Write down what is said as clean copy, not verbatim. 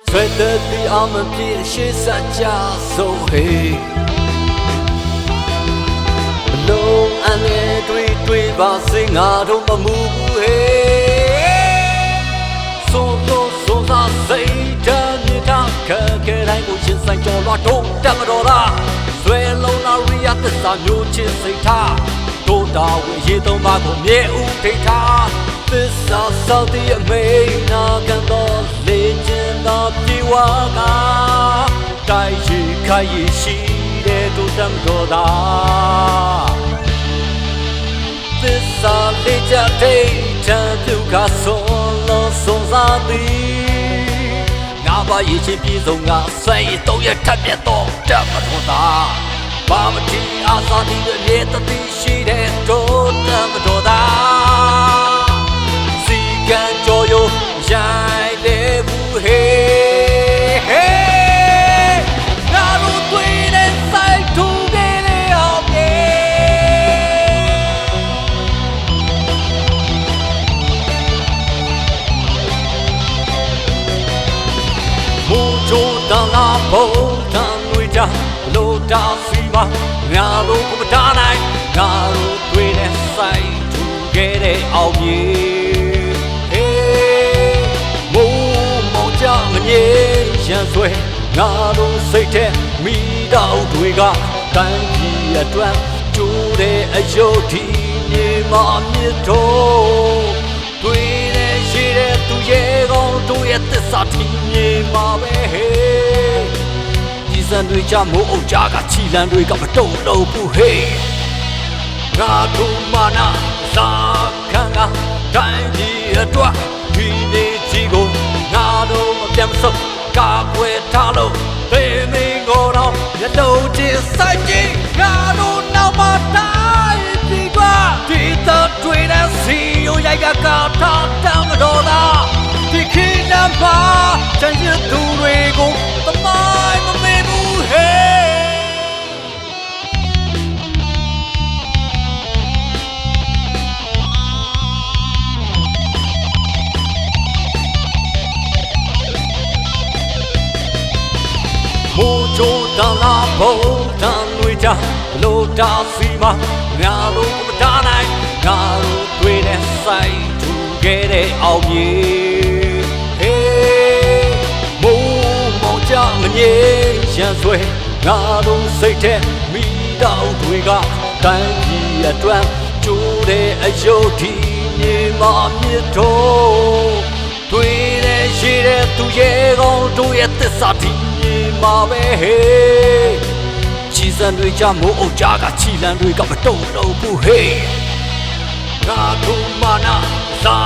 ထွက်တဲ့ဒီအောင်မပြေရှေ့ဆက်ကြဆိုဟေးလုံးအနေတွေးပါစေငါတို့မမှုဘူးဟေးဆိုစားစိတ်ဓာတ်မြင့်တာခဲတိုင်းကိုရှင်းဆိုင်ကြော်လွှတ်တော့တက်မတော်လားဆွဲလုံးလာရီယာသစ္စာမျိုးချင်းစိတ်ထားတို့တာဝေရေသုံးပါးကိုမြေဦးထိတ်ထားသစ္စာစောင့်တဲ့အမိန်နာခံတော်လေကျင်သောပြေဝါကတိုက်ရီခိုင်ရီရှိတဲ့တို့တမ်းတော်သာသစ္စာလေးချတဲ့တန်ပြုကဆုံးလုံးဆုံးစားသည်ငါပါရချင်းပြေဆုံးငါဆွဲရတော့ရထက်ပြတ်တော့တတ်မတော်သာဘာမတီအားသာဒီမြေတတိရှိတဲ့တို့တမ်းတော်သာစီကံကြောရိုးရိုင်းလေဘူးဟေးဟေးငါတို့တွေ့တဲ့ဆိုင်ထူခဲ့တဲ့အောင်ပြေမူချိုတန်လာဖို့တန်ဝေချလို့တာစီပါငါတို့ကိုမတားနိုင်ငါတို့တွေ့တဲ့ဆိုင်ထူခဲ့တဲ့အောင်ပြေမငြိမ်းရန်ဆွဲငါတို့စိတ်ထဲမိတော့တွေကတန်းကြီးအတွက်ကျိုးတဲ့အယုတ်ဒီမြေမှာမြစ်တော်တွေ့တဲ့ရှိတဲ့သူရဲ့ကောင်းတို့ရဲ့သစ္စာထင်းမြေမှာပဲဟေးဒီစံတွေချမိုးအုပ်ကြကချီလန်းတွေကမတုံလို့ဘူးဟေးငါတို့မနာသာခံကတန်းကြီးအတွက်ဒီနေကြီးကိုငါတို့မပြတ်စုံကာကွယ်ထားလို့သေမင်းကိုတော့ရတော့ချင်းဆိုင်ကြီးငါတို့နောက်မှတိုင်းပြီးကွာဒီတော့တွေ့တဲ့စီယိုရိုက်ကကာထားတမ်းမတော်တာဒီခိနပါချမ်းရသူတွေကိုသမိုင်းမမေ့ဘူးဟဲ့မိုးချိုတန်လာဖို့တန်ဝေချလို့တာစီမှာငါတို့မတားနိုင်ငါတို့တွေ့တဲ့ဆိုင်ထူခဲ့တဲ့အောင်မြေဟေးမိုးမောင်ကြမငြိမ်းရန်ဆွဲငါတို့စိတ်ထဲမိတော့တွေကတန်းကြီးအတွက်ကျိုးတဲ့အယုတ်ဒီမြေမှာမြစ်တော်တွေ့တဲ့ရှိတဲ့သူရဲ့ကောင်းတို့ရဲ့သစ္စာထင်းမာပဲဟေးချီစံတွေချမိုးအုပ်ကြကချီလန်းတွေကမတုံလို့ဘူးဟေးငါတို့မနာသာ